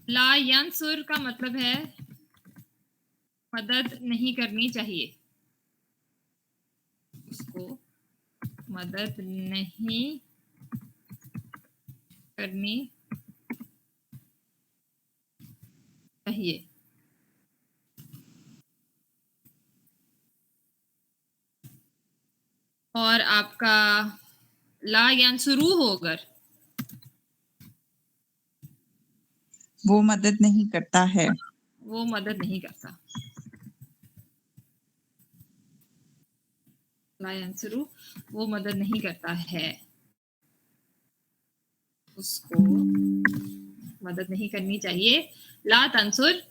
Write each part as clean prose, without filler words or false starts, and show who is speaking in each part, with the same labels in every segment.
Speaker 1: ला यंसुर का मतलब है मदद नहीं करनी चाहिए, उसको मदद नहीं करनी चाहिए। और आपका ला यंसुरू हो अगर,
Speaker 2: वो मदद नहीं करता है।
Speaker 1: वो मदद नहीं करता। ला यंसुरू, वो मदद नहीं करता है, उसको मदद नहीं करनी चाहिए। ला तंसुर,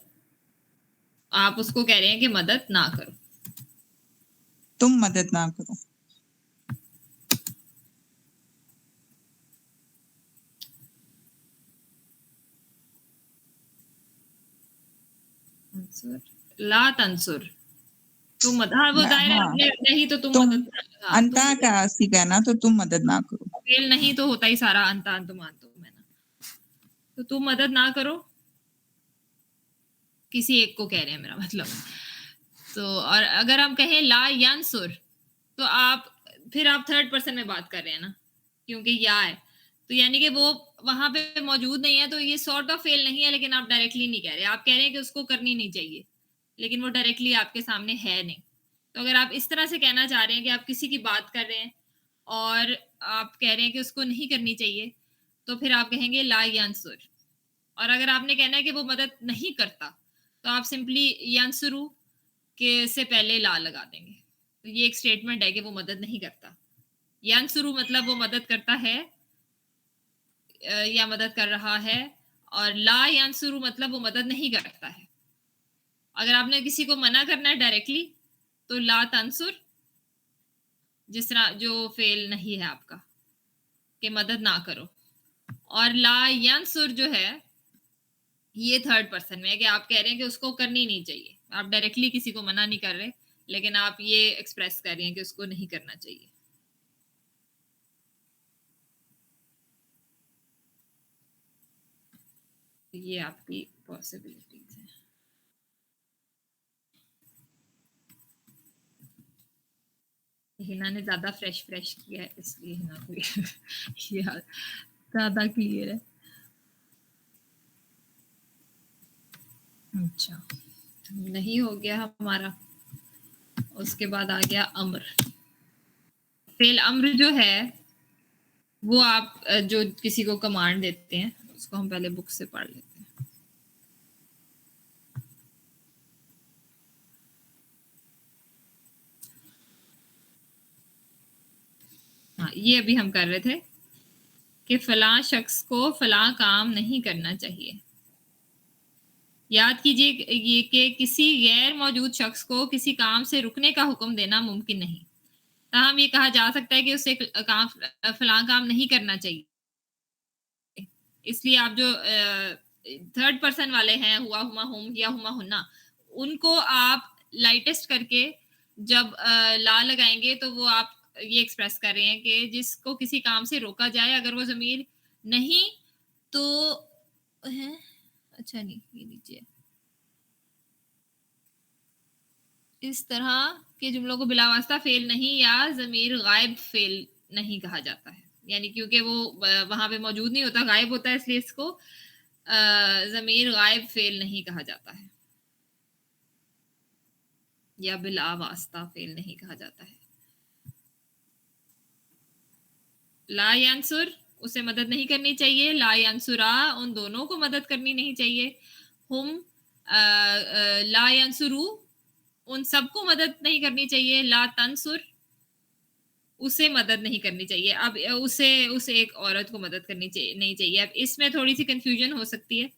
Speaker 1: आप उसको कह रहे हैं कि मदद ना करो।
Speaker 2: तुम मदद ना करो।
Speaker 1: ला तंसुर, तुम मदद, हाँ वो दायरा
Speaker 2: हाँ,
Speaker 1: नहीं तो तुम
Speaker 2: तुम
Speaker 1: मदद, हाँ तुम
Speaker 2: अंता का सी कहना तो तुम मदद ना करो।
Speaker 1: फेल नहीं तो होता ही सारा अंता अंत मान दो मैं ना, तो तुम मदद ना करो, किसी एक को कह रहे हैं मेरा मतलब। तो और अगर हम कहें ला यंसुर, तो आप फिर आप थर्ड पर्सन में बात कर रहे हैं ना, क्योंकि या है, तो यानी कि वो वहां पे मौजूद नहीं है, तो ये सॉर्ट ऑफ फेल नहीं है, लेकिन आप डायरेक्टली नहीं कह रहे, आप कह रहे हैं कि उसको करनी नहीं चाहिए, लेकिन वो डायरेक्टली आपके सामने है नहीं। तो अगर आप इस तरह से कहना चाह रहे हैं कि आप किसी की बात कर रहे हैं और आप कह रहे हैं कि उसको नहीं करनी चाहिए, तो फिर आप कहेंगे ला यंसुर। और अगर आपने कहना है कि वो मदद नहीं करता, तो आप सिंपली यंसुरु के से पहले ला लगा देंगे। तो ये एक स्टेटमेंट है कि वो मदद नहीं करता। यंसुरु मतलब वो मदद करता है या मदद कर रहा है, और ला यंसुरु मतलब वो मदद नहीं करता है। अगर आपने किसी को मना करना है डायरेक्टली, तो ला तंसुर, जिस तरह जो फेल नहीं है आपका कि मदद ना करो। और ला यंसुर जो है, ये थर्ड पर्सन में है कि आप कह रहे हैं कि उसको करनी नहीं चाहिए, आप डायरेक्टली किसी को मना नहीं कर रहे, लेकिन आप ये एक्सप्रेस कर रहे हैं कि उसको नहीं करना चाहिए। ये आपकी पॉसिबिलिटीज है। हिना ने ज्यादा फ्रेश फ्रेश किया है, इसलिए हिना को ये ज्यादा क्लियर है। अच्छा, नहीं हो गया हमारा। उसके बाद आ गया अम्र। फेल अम्र जो है, वो आप जो किसी को कमांड देते हैं, उसको हम पहले बुक से पढ़ लेते हैं। हाँ, ये अभी हम कर रहे थे कि फलां शख्स को फलां काम नहीं करना चाहिए। याद कीजिए ये कि किसी गैर मौजूद शख्स को किसी काम से रुकने का हुक्म देना मुमकिन नहीं। ताहम ये कहा जा सकता है कि उसे काम फलां काम नहीं करना चाहिए। इसलिए आप जो थर्ड पर्सन वाले हैं, हुआ हुमा हुम या हुमा हुन्ना, उनको आप लाइटेस्ट करके जब ला लगाएंगे, तो वो आप ये एक्सप्रेस कर रहे हैं कि जिसको किसी काम से रोका जाए, अगर वो ज़मीर नहीं तो है, अच्छा नहीं, ये नीचे है। इस तरह के जुमलों को बिलावास्ता फेल नहीं या ज़मीर गायब फेल नहीं कहा जाता है, यानी क्योंकि वो वहां पे मौजूद नहीं होता, गायब होता है, इसलिए इसको ज़मीर गायब फेल नहीं कहा जाता है, या बिलावास्ता फेल नहीं कहा जाता है। ला यंसुर, उसे मदद नहीं करनी चाहिए। ला यंसुरा, उन दोनों को मदद करनी नहीं चाहिए। हुम ला यंसुरु, उन सबको मदद नहीं करनी चाहिए। ला तंसुर, उसे मदद नहीं करनी चाहिए। अब उसे एक औरत को मदद करनी चाहिए नहीं चाहिए। अब इसमें थोड़ी सी कंफ्यूजन हो सकती है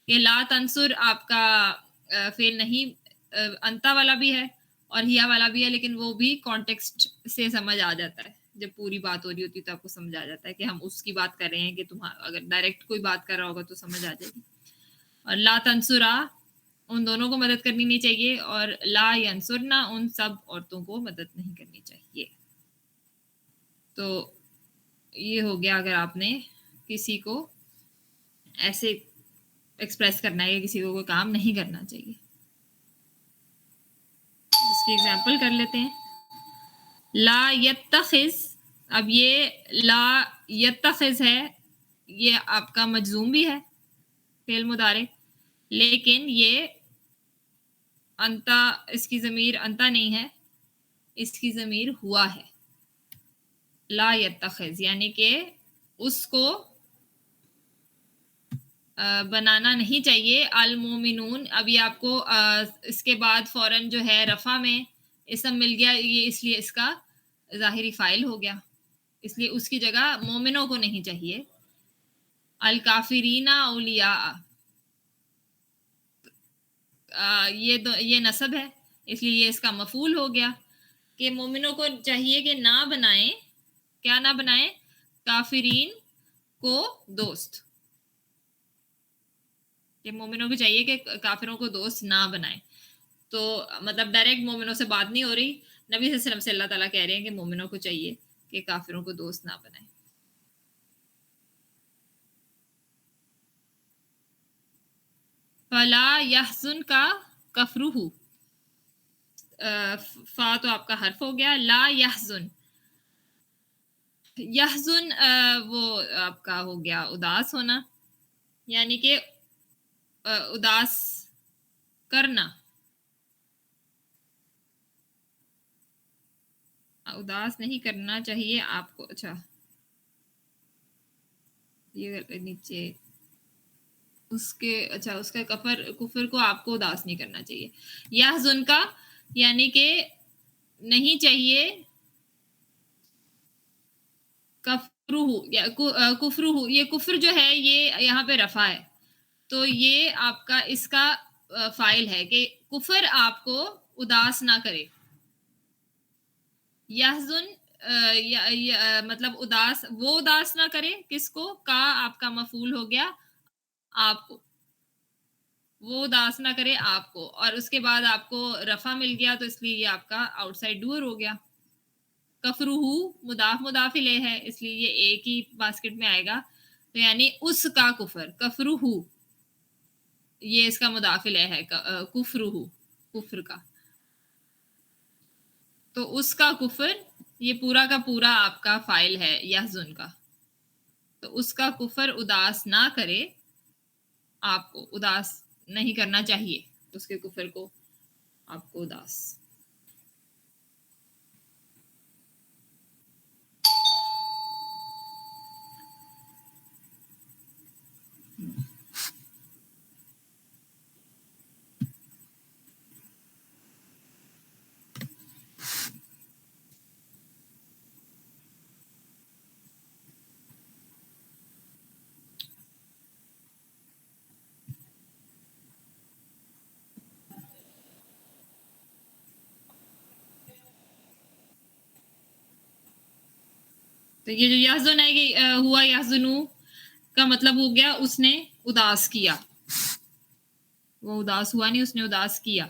Speaker 1: कि ला तंसुर आपका फेल नहीं, अंता वाला भी है और हिया वाला भी है, लेकिन वो भी कॉन्टेक्स्ट से समझ आ जाता है। जब पूरी बात हो रही होती है तो आपको समझ आ जाता है कि हम उसकी बात कर रहे हैं, कि तुम्हारा अगर डायरेक्ट कोई बात कर रहा होगा तो समझ आ जाएगी। और ला तंसुरा, उन दोनों को मदद करनी नहीं चाहिए, और ला यंसुरना, उन सब औरतों को मदद नहीं करनी चाहिए। तो ये हो गया अगर आपने किसी को ऐसे एक्सप्रेस करना है, किसी को कोई काम नहीं करना चाहिए। इसकी एग्जांपल कर लेते हैं। ला यत्तखिज़, अब ये ला यत्तखिज़ है, ये आपका मजज़ूम भी है, फ़िल मुदारे, लेकिन ये अंता, इसकी ज़मीर अंता नहीं है, इसकी ज़मीर हुआ है। ला यत्तखिज़ यानी कि उसको बनाना नहीं चाहिए। अल मोमिनून, अभी आपको इसके बाद फ़ौरन जो है रफ़ा में इसम मिल गया, ये इसलिए इसका ज़ाहिरी फ़ाइल हो गया, इसलिए उसकी जगह मोमिनों को नहीं चाहिए। अल काफ़िरीना औलिया, ये नसब है, इसलिए ये इसका मफ़ूल हो गया कि मोमिनों को चाहिए कि ना बनाएं, क्या ना बनाएं, काफिरीन को दोस्त, कि मोमिनों को चाहिए कि काफिरों को दोस्त ना बनाएं। तो मतलब डायरेक्ट मोमिनों से बात नहीं हो रही, नबी सल्लल्लाहु अलैहि वसल्लम से अल्लाह ताला कह रहे हैं कि मोमिनों को चाहिए कि काफिरों को दोस्त ना बनाएं। फला यहजुन का कफरुहु, फा तो आपका हर्फ हो गया। ला यहजुन, यहजुन वो आपका हो गया उदास होना, यानी कि उदास करना, उदास नहीं करना चाहिए आपको। अच्छा, ये नीचे उसके, अच्छा उसका कफर कुफर को आपको उदास नहीं करना चाहिए। यहजुन का यानी कि नहीं चाहिए, कफरुहु या कुफरुहु, ये कुफर जो है ये यहाँ पे रफा है, तो ये आपका इसका फाइल है कि कुफर आपको उदास ना करे। यहजुन मतलब उदास, वो उदास ना करे किसको, का आपका मफूल हो गया आपको, वो उदास ना करे आपको, और उसके बाद आपको रफा मिल गया तो इसलिए ये आपका आउटसाइड डूअर हो गया। कफरुहु मुदाफ मुदाफ इलैह है, इसलिए ये एक ही बास्केट में आएगा, तो यानी उसका कुफर, कफरुहु ये इसका मुदाफ इलैह है, कुफरुहु कुफर का, तो उसका कुफर ये पूरा का पूरा आपका फाइल है यहजुन का, तो उसका कुफर उदास ना करे, आपको उदास नहीं करना चाहिए उसके कुफर को, आपको उदास। तो ये जो यहजुन है कि हुआ यहजुनु का मतलब हो गया उसने उदास किया, वो उदास हुआ नहीं, उसने उदास किया।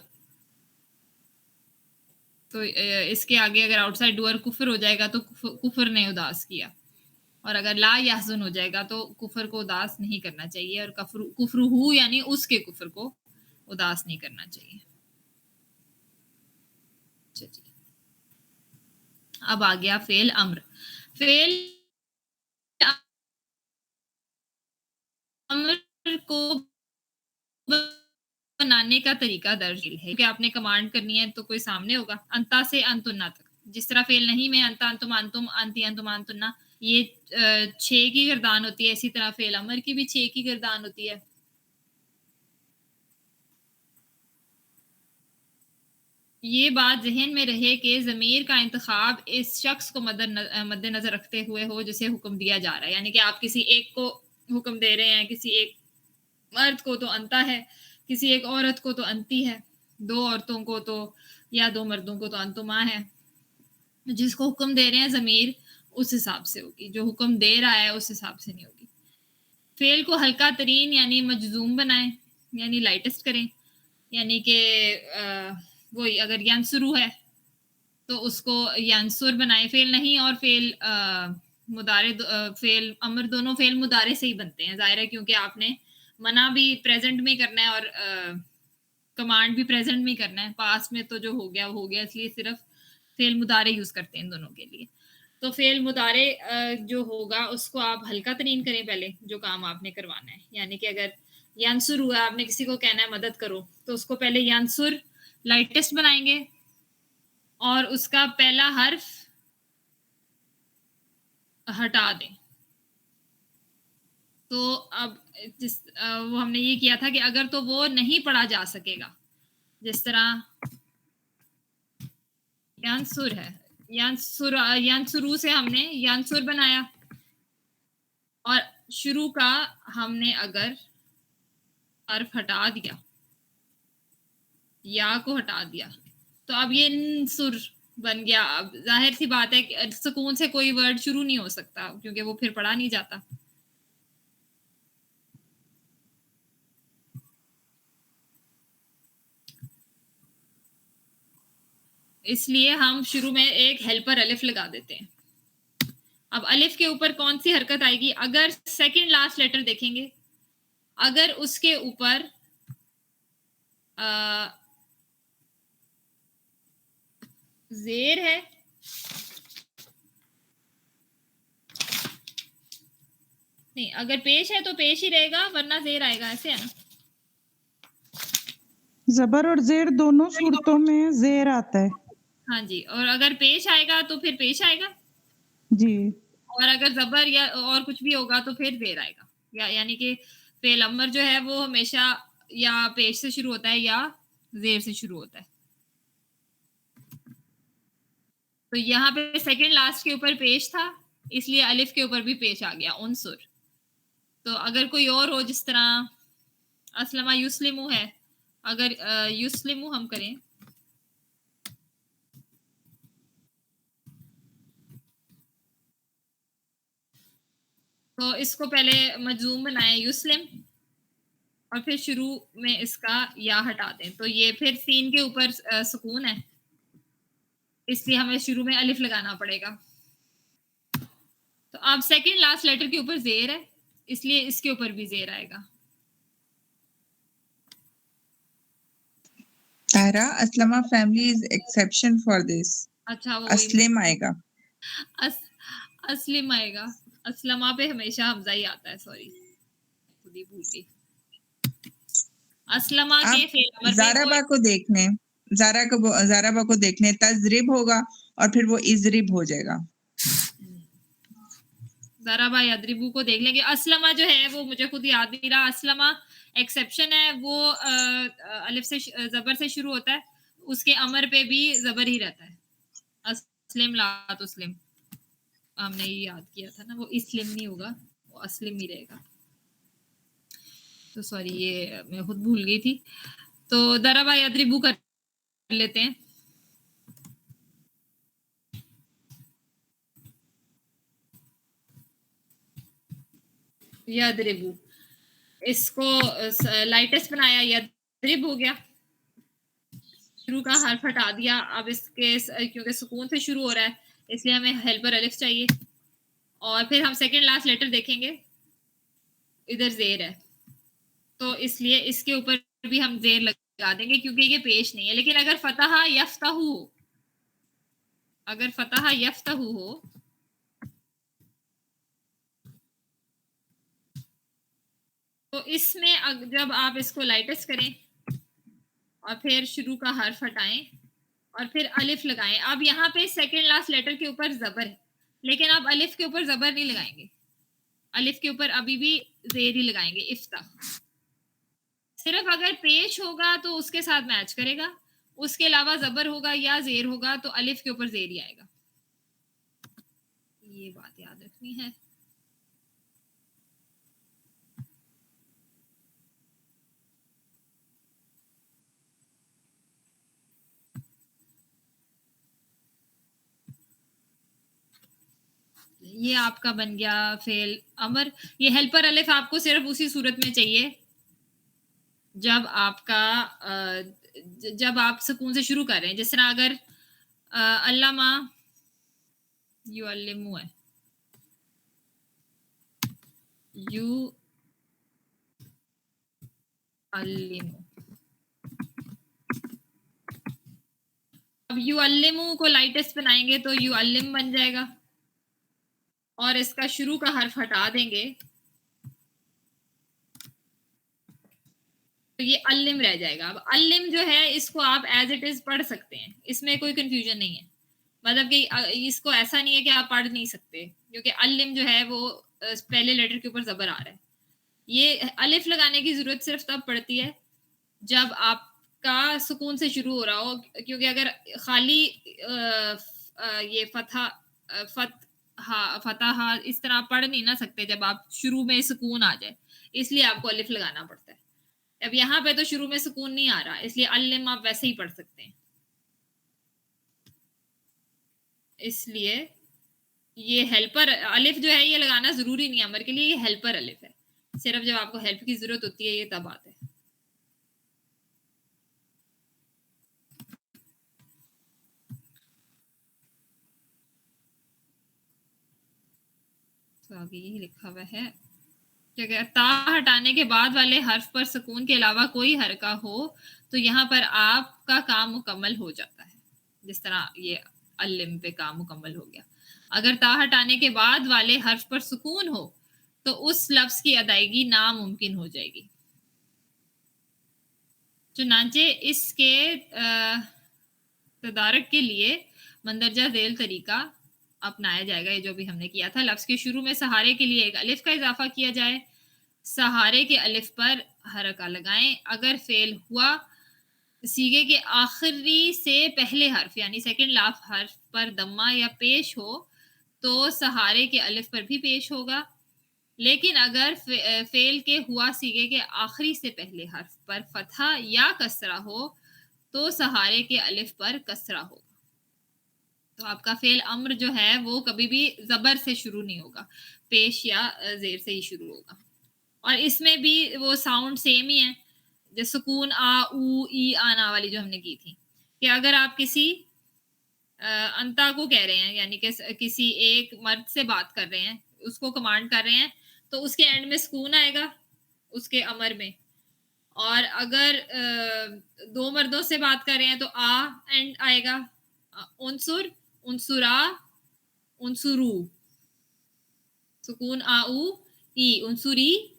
Speaker 1: तो इसके आगे अगर आउटसाइड डूअर कुफर हो जाएगा तो कुफर ने उदास किया, और अगर ला यहजुन हो जाएगा तो कुफर को उदास नहीं करना चाहिए, और कुफरुहु यानी उसके कुफर को उदास नहीं करना चाहिए। अच्छा जी, अब आ गया फेल अम्र। फेल अम्र को बनाने का तरीका दर्ज है कि आपने कमांड करनी है तो कोई सामने होगा, अंता से अंतुन्ना तक, जिस तरह फेल नहीं में अंता अंतुम अंतुम अंति अंतुम अंतुन्ना, ये 6 की गर्दान होती है, इसी तरह फेल अमर की भी 6 की गर्दान होती है। ये बात जहन में रहे कि ज़मीर का इंतखाब इस शख्स को मद्देनजर रखते हुए हो जिसे हुक्म दिया जा रहा है, यानी कि आप किसी एक को हुक्म दे रहे हैं, किसी एक मर्द को तो अंता है, किसी एक औरत को तो अंती है, 2 औरतों को तो या 2 मर्दों को तो अंतुमा है। जिसको हुक्म दे रहे हैं ज़मीर उस हिसाब से होगी, जो हुक्म दे रहा है उस हिसाब से नहीं होगी। फ़ेल को हल्का तरीन यानी मजज़ूम बनाएं, यानी लाइटेस्ट करें, यानी कि वही अगर यंसुरु है तो उसको यंसुर बनाएं, फ़ेल नहीं और फ़ेल मुदारे फ़ेल अमर दोनों फ़ेल मुदारे से ही बनते हैं, ज़ाहिर है क्योंकि आपने मना भी प्रेजेंट में करना है और कमांड भी प्रेजेंट में करना है। पास्ट में तो जो हो गया वो हो गया, इसलिए सिर्फ फेल मुदारे यूज करते हैं इन दोनों के लिए। तो फेल मुदारे जो होगा उसको आप हल्का तरीन करें पहले, जो काम आपने करवाना है। यानी कि अगर यांसुर हुआ, आपने किसी को कहना है मदद करो, तो उसको पहले यांसुर लाइटेस्ट बनाएंगे और उसका पहला हर्फ हटा दें। तो अब वो हमने ये किया था कि अगर तो वो नहीं पढ़ा जा सकेगा, जिस तरह यांसुर है, यांसुरू से हमने यांसुर बनाया और शुरू का हमने अगर हर्फ हटा दिया, या को हटा दिया, तो अब ये सुर बन गया। अब जाहिर सी बात है कि सुकून से कोई वर्ड शुरू नहीं हो सकता, क्योंकि वो फिर पढ़ा नहीं जाता। इसलिए हम शुरू में एक हेल्पर अलिफ लगा देते हैं। अब अलिफ के ऊपर कौन सी हरकत आएगी? अगर सेकंड लास्ट लेटर देखेंगे, अगर उसके ऊपर जेर है, नहीं, अगर पेश है तो पेश ही रहेगा, वरना जेर आएगा, ऐसे है ना।
Speaker 2: जबर और जेर दोनों सूरतों में जेर आता है।
Speaker 1: हाँ जी, और अगर पेश आएगा तो फिर पेश आएगा
Speaker 2: जी।
Speaker 1: और अगर जबर या और कुछ भी होगा तो फिर जेर आएगा। यानी कि फेल अमर जो है वो हमेशा या पेश से शुरू होता है या जेर से शुरू होता है। तो यहाँ पे सेकंड लास्ट के ऊपर पेश था, इसलिए अलिफ के ऊपर भी पेश आ गया, उनसुर। तो अगर कोई और हो, जिस तरह असलमा युस्लिमु है, अगर युस्लिमु हम करें, तो इसको पहले मजूम बनाए युस्लिम और फिर शुरू में इसका या हटा दें, तो ये फिर सीन के ऊपर सुकून है, इसलिए हमें शुरू में अलिफ लगाना पड़ेगा। तो अब सेकंड लास्ट लेटर के ऊपर जेर है, इसलिए इसके ऊपर भी जेर आएगा।
Speaker 2: तारा, असलमा family is exception for this.
Speaker 1: अच्छा, वो
Speaker 2: अस्लिम आएगा।
Speaker 1: अस्लिम आएगा। असलमा पे हमेशा हमजा ही आता है, सॉरी, खुद ही भूल गई। असलमा के फेल अमर में
Speaker 2: जाराबा को देखने, जाराबा को देखने तजरिब होगा और फिर वो इजरिब हो जाएगा।
Speaker 1: ज़राबा यदरिबू को देख लेंगे। असलमा जो है वो मुझे खुद याद नहीं रहा। असलमा एक्सेप्शन है, वो अलिफ से जबर से शुरू होता है, उसके अमर पे भी जबर ही रहता है। अस्लिम ला तुस्लिम, हमने ये याद किया था ना, वो इस्लिम नहीं होगा, वो अस्लिम ही रहेगा। तो सॉरी, ये मैं खुद भूल गई थी। तो दरबा यदरिबू कर लेते हैं। यदरिबू, इसको लाइटेस्ट बनाया, यदरिब हो गया, शुरू का हर्फ हटा दिया। अब इसके क्योंकि सुकून से शुरू हो रहा है, इसलिए हमें हेल्पर अलिफ चाहिए। और फिर हम सेकंड लास्ट लेटर देखेंगे, इधर जेर है, तो इसलिए इसके ऊपर भी हम जेर लगा देंगे, क्योंकि ये पेश नहीं है। लेकिन अगर फतहा यफ्तहू हो, अगर फतहा यफ्तहू हो, तो इसमें जब आप इसको लाइटेस्ट करें और फिर शुरू का हर्फ हटाएं और फिर अलिफ लगाएं। अब यहाँ पे सेकंड लास्ट लेटर के ऊपर जबर है, लेकिन आप अलिफ के ऊपर जबर नहीं लगाएंगे, अलिफ के ऊपर अभी भी जेर ही लगाएंगे, इफ्ता। सिर्फ अगर पेश होगा तो उसके साथ मैच करेगा, उसके अलावा जबर होगा या जेर होगा तो अलिफ के ऊपर जेर ही आएगा। ये बात याद रखनी है। ये आपका बन गया फेल अमर। ये हेल्पर अलिफ आपको सिर्फ उसी सूरत में चाहिए जब आपका जब आप सुकून से शुरू कर रहे हैं। जिस तरह अगर अल्लामा युअल्लिमु है, यू युअल्लिमु। अब युअल्लिमु को लाइटेस्ट बनाएंगे तो युअल्लिम बन जाएगा और इसका शुरू का हर्फ हटा देंगे तो ये अल्लिम रह जाएगा। अब अल्लिम जो है इसको आप एज इट इज पढ़ सकते हैं, इसमें कोई कंफ्यूजन नहीं है। मतलब कि इसको ऐसा नहीं है कि आप पढ़ नहीं सकते, क्योंकि अल्लिम जो है वो पहले लेटर के ऊपर जबर आ रहा है। ये अलिफ लगाने की जरूरत सिर्फ तब पड़ती है जब आपका सुकून से शुरू हो रहा हो, क्योंकि अगर खाली ये फतहा इस तरह आप पढ़ नहीं ना सकते जब आप शुरू में सुकून आ जाए, इसलिए आपको अलिफ लगाना पड़ता है। अब यहाँ पे तो शुरू में सुकून नहीं आ रहा, इसलिए अल्लिम आप वैसे ही पढ़ सकते हैं। इसलिए ये हेल्पर अलिफ जो है ये लगाना जरूरी नहीं है अमर के लिए, ये हेल्पर अलिफ है, सिर्फ जब आपको हेल्प की जरूरत होती है ये तब आता है। तो आगे यही लिखा हुआ है कि अगर ता हटाने के बाद वाले हर्फ पर सुकून के अलावा कोई हरका हो तो यहाँ पर आपका काम मुकम्मल हो जाता है, जिस तरह ये अल्लिम पे काम मुकम्मल हो गया। अगर ता हटाने के बाद वाले हर्फ पर सुकून हो तो उस लफ्ज की अदायगी नामुमकिन हो जाएगी। चुनांचे इसके तदारक के लिए मंदरजा झेल तरीका अपनाया जाएगा, ये जो भी हमने किया था। लफ्ज के शुरू में सहारे के लिए एक अलिफ का इजाफा किया जाए, सहारे के अलिफ पर हरका लगाएं। अगर फेल हुआ सीगे के आखिरी से पहले हर्फ यानी सेकंड लाफ हर्फ पर दम्मा या पेश हो तो सहारे के अलिफ पर भी पेश होगा, लेकिन अगर फेल के हुआ सीगे के आखिरी से पहले हर्फ पर फतहा या कसरा हो तो सहारे के अलिफ पर कसरा होगा। तो आपका फेल अम्र जो है वो कभी भी जबर से शुरू नहीं होगा, पेश या जेर से ही शुरू होगा। और इसमें भी वो साउंड सेम ही है, जो सुकून आ ऊ ई आना वाली जो हमने की थी, कि अगर आप किसी अंता को कह रहे हैं यानी कि किसी एक मर्द से बात कर रहे हैं, उसको कमांड कर रहे हैं, तो उसके एंड में सुकून आएगा उसके अमर में। और अगर दो मर्दों से बात कर रहे हैं तो आ एंड आएगा, उनसुर उनसुरा उनसुरू, सुकून आ ऊ ई उनसुरी।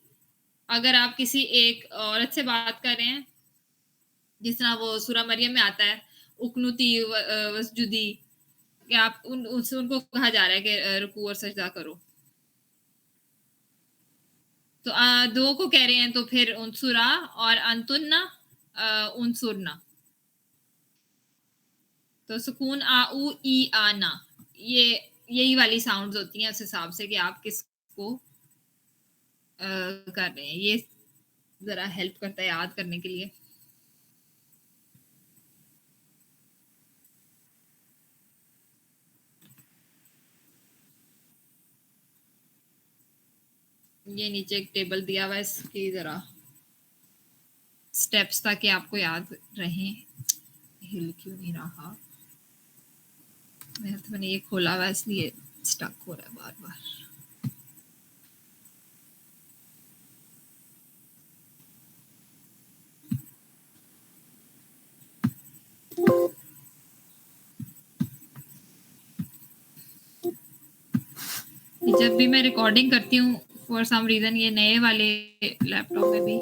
Speaker 1: अगर आप किसी एक औरत से बात कर रहे हैं, जिस तरह वो सूरा मरियम में आता है उकनुती वसजुदी, कि आप उनको कहा जा रहा है कि रुकू और सजदा करो, तो दो को कह रहे हैं तो फिर उनसुरा और अंतुन्ना उनसुरना। तो सुकून आ ऊ ई आना, ये यही वाली साउंड्स होती हैं उस हिसाब से कि आप किसको कर रहे हैं। ये जरा हेल्प करता है याद करने के लिए। ये नीचे एक टेबल दिया हुआ है, इसकी जरा स्टेप्स ताकि आपको याद रहे। हिल क्यों नहीं रहा, मैंने ये खोला हुआ इसलिए स्टक हो रहा है बार बार। जब भी मैं रिकॉर्डिंग करती हूँ फॉर सम रीजन, ये नए वाले लैपटॉप में भी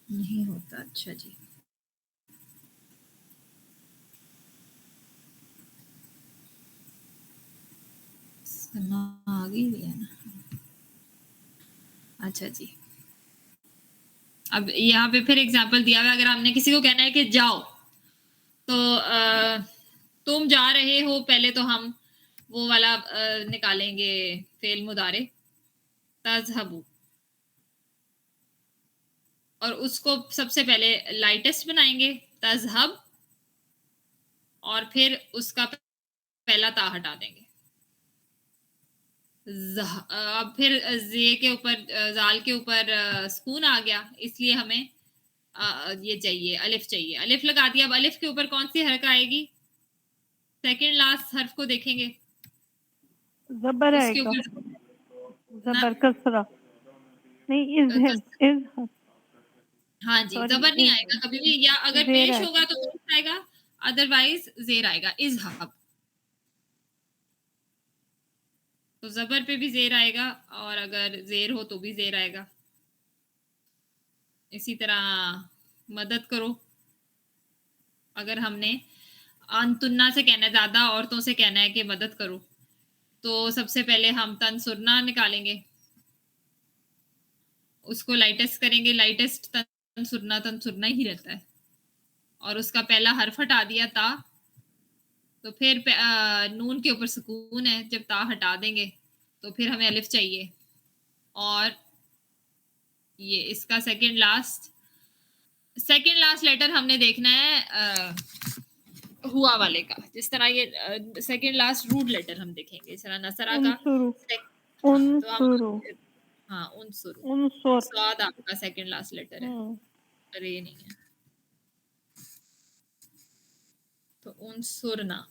Speaker 1: नहीं होता। अच्छा जी, आ गई है ना। अच्छा जी, अब यहाँ पे फिर एग्जांपल दिया हुआ है। अगर हमने किसी को कहना है कि जाओ, तो तुम जा रहे हो, पहले तो हम वो वाला निकालेंगे फेल मुदारे तज़हबू, और उसको सबसे पहले लाइटेस्ट बनाएंगे तज़हब, और फिर उसका पहला ता हटा देंगे। अब फिर जे के ऊपर जाल के ऊपर सुकून आ गया, इसलिए हमें ये चाहिए अलिफ चाहिए। अलिफ लगा दिया। अब अलिफ के ऊपर कौन सी हरकत आएगी? सेकंड लास्ट हर्फ को देखेंगे,
Speaker 3: जबर
Speaker 1: उसके
Speaker 3: आएगा।
Speaker 1: ऊपर ना
Speaker 3: ज़बर कसरा नहीं
Speaker 1: अ,
Speaker 3: इज़
Speaker 1: कस
Speaker 3: इज़
Speaker 1: हाँ जी,
Speaker 3: सॉरी
Speaker 1: ज़बर नहीं
Speaker 3: इज़
Speaker 1: आएगा कभी भी, या अगर
Speaker 3: ज़ेर
Speaker 1: पेश होगा
Speaker 3: आएगा।
Speaker 1: तो पेश आएगा, अदरवाइज़ ज़ेर आएगा, इज़हाब। तो ज़बर पे भी ज़ेर आएगा और अगर ज़ेर हो तो भी ज़ेर आएगा। इसी तरह मदद करो, अगर हमने अनतुन्ना से कहना है, ज़्यादा औरतों से कहना है कि मदद करो, तो सबसे पहले हम तनसुरना निकालेंगे। उसको लाइटेस्ट करेंगे, लाइटेस्ट तनसुरना तनसुरना ही रहता है। और उसका पहला हर्फ हटा दिया ता, तो फिर नून के ऊपर सुकून है, जब ता हटा देंगे तो फिर हमें अलिफ चाहिए। और ये इसका सेकंड लास्ट लेटर हमने देखना है हुआ वाले का। जिस तरह ये सेकंड लास्ट रूट लेटर हम देखेंगे, इस तरह नसरा का
Speaker 3: उनसुरु
Speaker 1: हाँ, तो हम
Speaker 3: उनसुरु
Speaker 1: हाँ, उनसुरु।
Speaker 3: उनसुर
Speaker 1: स्वाद आपका सेकंड लास्ट लेटर है,
Speaker 3: हुँ,
Speaker 1: रे नहीं है। तो उनसुरना,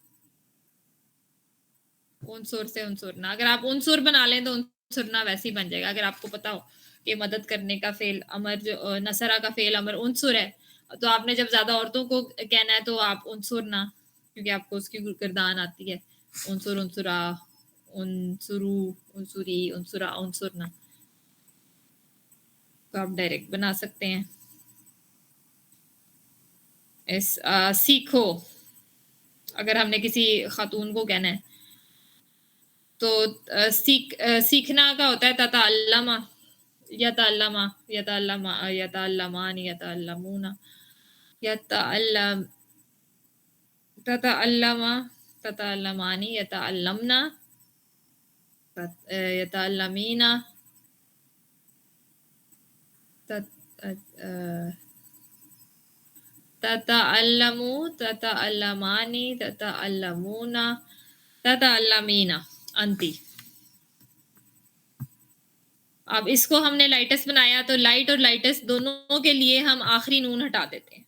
Speaker 1: उनसुर से उनसुरना, अगर आप उनसुर बना लें तो उनसुरना वैसे ही बन जाएगा। अगर आपको पता हो कि मदद करने का फेल अमर जो नसरा का फेल अमर उनसुर है, तो आपने जब ज्यादा औरतों को कहना है तो आप उनसुरना, क्योंकि आपको उसकी गर्दान आती है। उनसुर, उनसुरा, उनसुरु, उनसुरी, उनसुरा, उनसुरना, तो आप डायरेक्ट बना सकते हैं। सीखो, अगर हमने किसी खातून को कहना है तो सीखना का होता है ततअल्लमा, यतअल्लमा, यतअल्लमा, यतअल्लमानी, यतअल्लमूना, यतअल्लम, ततअल्लमा, ततअल्लमानी, यतअल्लमना, यतअल्लमीना, तत ततअल्लमू, ततअल्लमानी, ततअल्लमूना, ततअल्लमीना, अंती। अब इसको हमने लाइटेस्ट बनाया, तो लाइट और लाइटेस्ट दोनों के लिए हम आखिरी नून हटा देते हैं,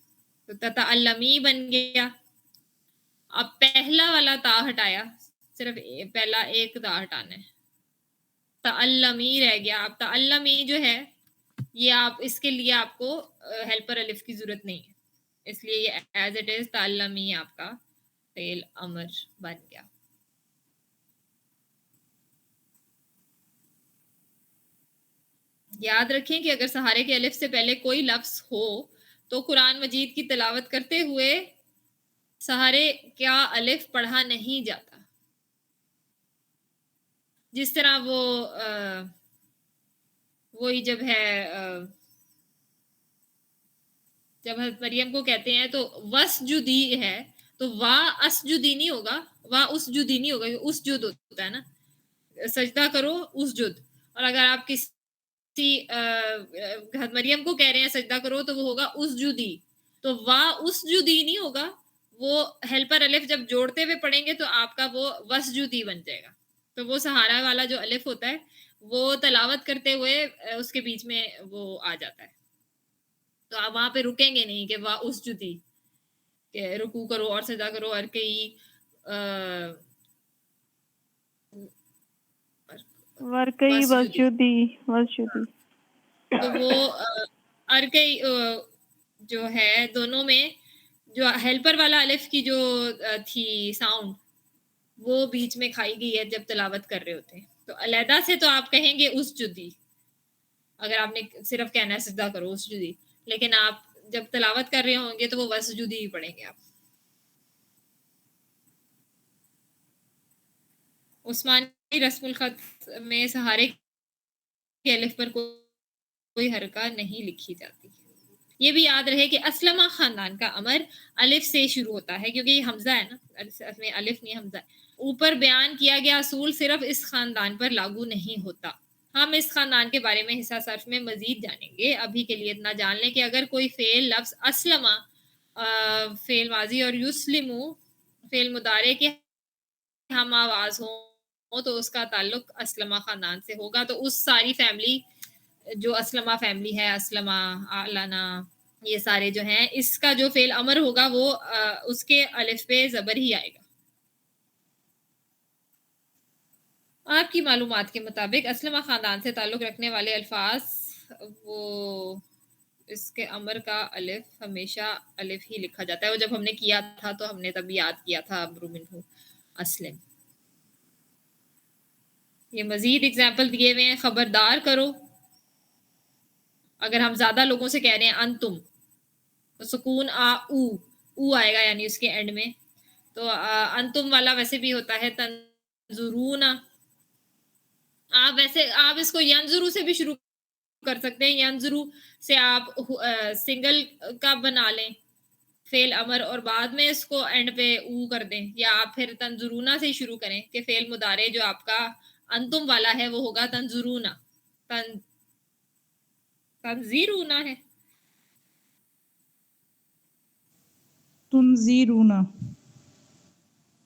Speaker 1: तो ततअल्लमी बन गया। अब पहला वाला ता हटाया, सिर्फ पहला एक ता हटाना है, तअल्लमी रह गया। अब तअल्लमी जो है, ये आप इसके लिए आपको हेल्पर अलिफ की जरूरत नहीं है, इसलिए ये एज इट इज तअल्लमी आपका फेल अमर बन गया। याद रखें कि अगर सहारे के अलिफ से पहले कोई लफ्ज हो तो कुरान मजीद की तिलावत करते हुए सहारे क्या अलिफ पढ़ा नहीं जाता। जिस तरह वही जब है जब हज़रत मरियम को कहते हैं तो वसजुदी है, तो वाह असजुदी नहीं होगा, वाह उसजुदी नहीं होगा, उसजुद होता है ना, सजदा करो उसजुद। और अगर आप किसी हज़रत मरियम को कह रहे हैं सजदा करो तो वो होगा उसजुदी, तो वाह उसजुदी नहीं होगा, वो हेल्पर अलिफ जब जोड़ते हुए पढ़ेंगे तो आपका वो वसजुदी बन जाएगा। तो वो सहारा वाला जो अलिफ होता है वो तलावत करते हुए उसके बीच में वो आ जाता है, तो आप वहां पे रुकेंगे नहीं कि वाह उस जुदी के रुकू करो और सजा करो और कई
Speaker 3: वर्कई
Speaker 1: बस जुदी।
Speaker 3: वसजुदी वसजुदी
Speaker 1: तो वो अरकई जो है दोनों में जो हेल्पर वाला अलिफ की जो थी साउंड, वो बीच में खाई गई है जब तिलावत कर रहे होते हैं। तो अलहदा से तो आप कहेंगे उस जुदी, अगर आपने सिर्फ कहना है सजदा करो उस जुदी, लेकिन आप जब तिलावत कर रहे होंगे तो वो वसजुदी ही पढ़ेंगे आप। उस्मानी रस्मुल खत में सहारे के अलिफ पर कोई हरका नहीं लिखी जाती। ये भी याद रहे कि असलमा खानदान का अमर अलिफ से शुरू होता है, क्योंकि ये हमजा है ना, में अलिफ नहीं हमजा है। ऊपर बयान किया गया असूल सिर्फ इस खानदान पर लागू नहीं होता। हम इस खानदान के बारे में हिस्सा सर्फ में मजीद जानेंगे। अभी के लिए इतना जान लें कि अगर कोई फेल लफ्ज असलमा फेल माजी और युस्लिमु फेल मुदारे के हम आवाज हो तो उसका ताल्लुक असलमा खानदान से होगा। तो उस सारी फैमिली जो असलमा फैमिली है, असलमा, आलाना, ये सारे जो हैं, इसका जो फेल अमर होगा वो उसके अलिफ पे जबर ही आएगा। आपकी मालूमात के मुताबिक असलमा ख़ानदान से ताल्लुक़ रखने वाले अल्फ़ाज़ वो इसके अमर का अलिफ़ हमेशा अलिफ़ ही लिखा जाता है। वो जब हमने किया था तो हमने तब याद किया था अम्रु मिन्हु अस्लिम। ये मज़ीद एग्ज़ाम्पल दिए हुए हैं, ख़बरदार करो। अगर हम ज़्यादा लोगों से कह रहे हैं अंतुम, तो सुकून ऊ आएगा यानी उसके एंड में। तो अंतुम वाला वैसे भी होता है तंजुरूना। आप इसको यंजुरू से भी शुरू कर सकते हैं। यंजुरू से आप सिंगल का बना लें फेल अमर और बाद में इसको एंड पे ऊ कर दें, या आप फिर तंजुरूना से ही शुरू करें कि फेल मुदारे जो आपका अंतुम वाला है वो होगा तंजुरूना। तंजीरूना है।
Speaker 4: तुनजीरूना।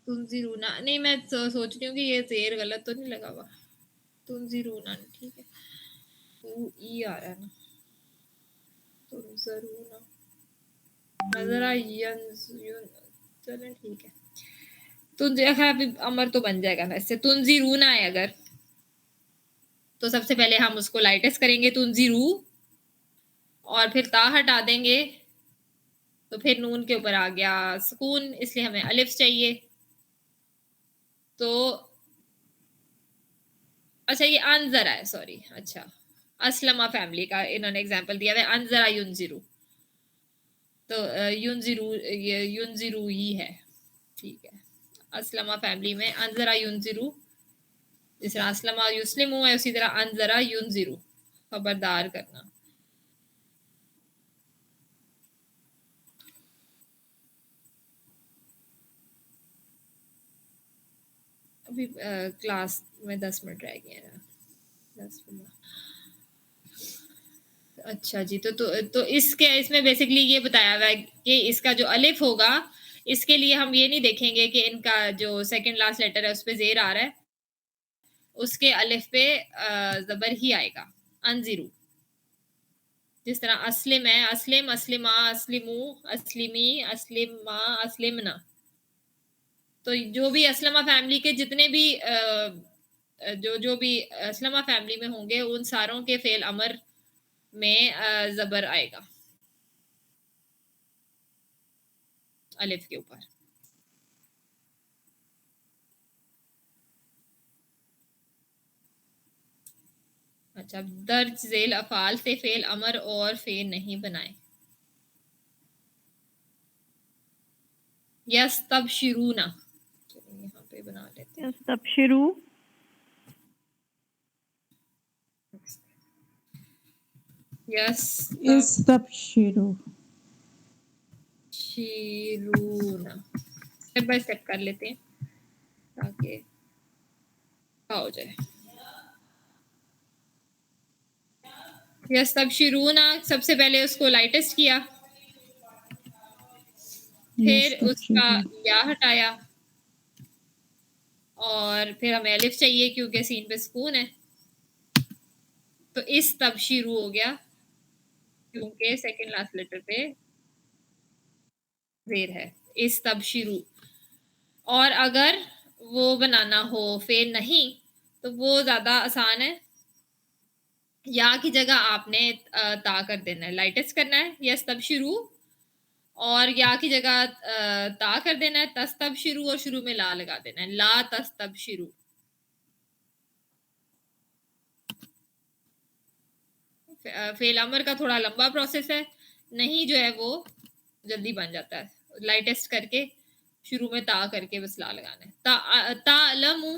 Speaker 1: तुनजीरूना नहीं, मैं सोच रही हूँ कि ये जेर गलत तो नहीं लगा हुआ। तुनजीरूना ठीक है, ई आ रहा है ना। तुनजरूना नजरा चलें ठीक है। अभी अमर तो बन जाएगा ना इससे। तुनजीरूना है अगर, तो सबसे पहले हम उसको लाइटेस्ट करेंगे तुनजीरू, और फिर ता हटा देंगे तो फिर नून के ऊपर आ गया सुकून, इसलिए हमें अलिफ चाहिए। तो अच्छा ये अनजरा है, सॉरी। अच्छा असलमा फैमिली का इन्होंने एग्जांपल दिया है अनजरा युनजिरू, तो युनजिरू ही है, ठीक है। असलमा फैमिली में अनजरा युनजिरू, जिस तरह असलमा युस्लिमू है उसी तरह अनजरा युनजिरू, खबरदार करना। अभी क्लास में 10 मिनट रह गए हैं, 10 मिनट। अच्छा जी, तो इसमें बेसिकली ये बताया हुआ है कि इसका जो अलिफ होगा, इसके लिए हम ये नहीं देखेंगे कि इनका जो सेकंड लास्ट लेटर है उस पे जेर आ रहा है, उसके अलिफ पे जबर ही आएगा अनजीरू। जिस तरह अस्लिम है, अस्लिम, अस्लिमा, अस्लिमू, अस्लिमी, अस्लिमा, अस्लिमना। तो जो भी असलमा फैमिली के जितने भी जो भी असलमा फैमिली में होंगे उन सारों के फेल अमर में जबर आएगा अलिफ के ऊपर। अच्छा, दर्ज झेल अफाल से फेल अमर और फेल नहीं बनाए। यस तब शुरू ना, यहाँ पे बना लेते हैं।
Speaker 3: यस तब शुरू।
Speaker 1: यस
Speaker 4: तब शुरू।
Speaker 1: शिरूना स्टेप बाय स्टेप कर लेते हैं ताकि हो जाए। यस तब शुरूना, सबसे पहले उसको लाइटेस्ट किया, फिर उसका या हटाया, और फिर हमें अलिफ चाहिए क्योंकि सीन पे सुकून है, तो इस तब शुरू हो गया क्योंकि सेकंड लास्ट लेटर पे जेर है, इस तब शुरू। और अगर वो बनाना हो फेल नहीं, तो वो ज़्यादा आसान है। या की जगह आपने ता कर देना है, लाइटेस्ट करना है यस तब शुरू, और या की जगह ता कर देना है तस तब शुरू, और शुरू में ला लगा देना है ला तस तब शुरू। फेल अमर का थोड़ा लंबा प्रोसेस है, नहीं जो है वो जल्दी बन जाता है। लाइटेस्ट करके शुरू में ता करके बस ला लगाना है। तालमु,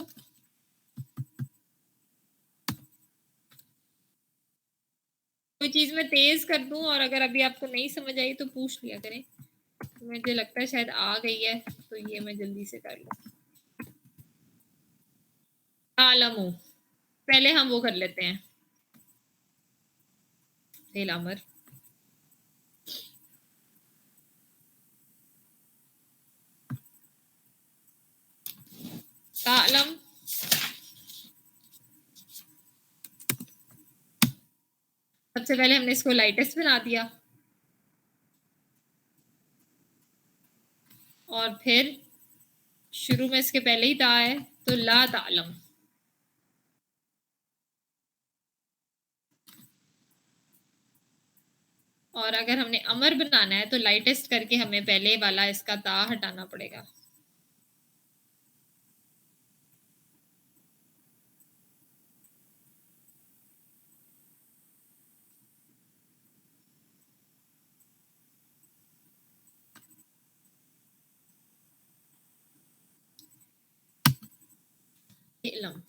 Speaker 1: कोई चीज मैं तेज कर दूं और अगर अभी आपको नहीं समझ आई तो पूछ लिया करें, मुझे लगता है शायद आ गई है तो ये मैं जल्दी से कर लूं। तालमु पहले हम वो कर लेते हैं फेल अमर। तालम सबसे पहले हमने इसको लाइटेस्ट बना दिया, और फिर शुरू में इसके पहले ही ता है तो ला तालम। और अगर हमने अमर बनाना है तो लाइटेस्ट करके हमें पहले वाला इसका ता हटाना पड़ेगा। इलम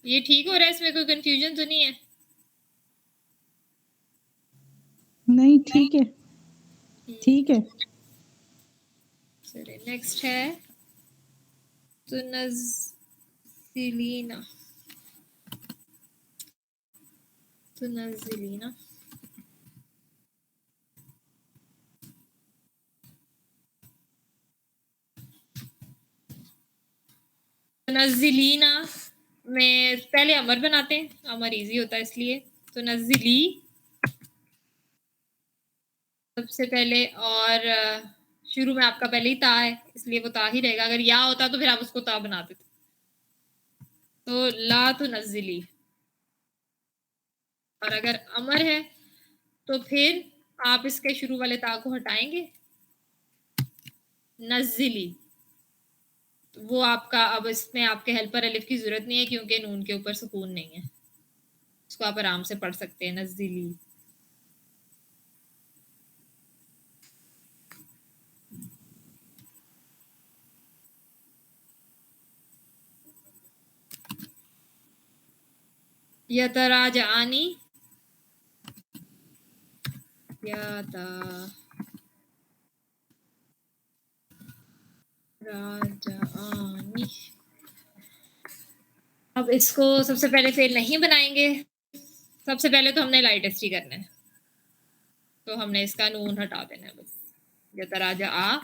Speaker 1: ये ठीक हो रहा है, इसमें कोई कंफ्यूजन तो नहीं है?
Speaker 4: नहीं ठीक है, ठीक है।
Speaker 1: चलिए नेक्स्ट है तुनज़्ज़िलीना। तुनज़्ज़िलीना तुनज़्ज़िलीना में पहले अमर बनाते हैं, अमर इजी होता है इसलिए। तुनज़्ज़िली सबसे पहले, और शुरू में आपका पहले ही ता है इसलिए वो ता ही रहेगा। अगर या होता तो फिर आप उसको ता बना देते। तो ला तुनज़्ज़िली। और अगर अमर है तो फिर आप इसके शुरू वाले ता को हटाएंगे, नज़्ज़िली। तो वो आपका, अब इसमें आपके हेल्पर अलिफ की जरूरत नहीं है क्योंकि नून के ऊपर सुकून नहीं है, इसको आप आराम से पढ़ सकते हैं, नज़्ज़िली। यतराजआनी, यतराजआनी। अब इसको सबसे पहले फेल नहीं बनाएंगे, सबसे पहले तो हमने लाइटेस्ट ही करना है, तो हमने इसका नून हटा देना है बस। यतराजा आ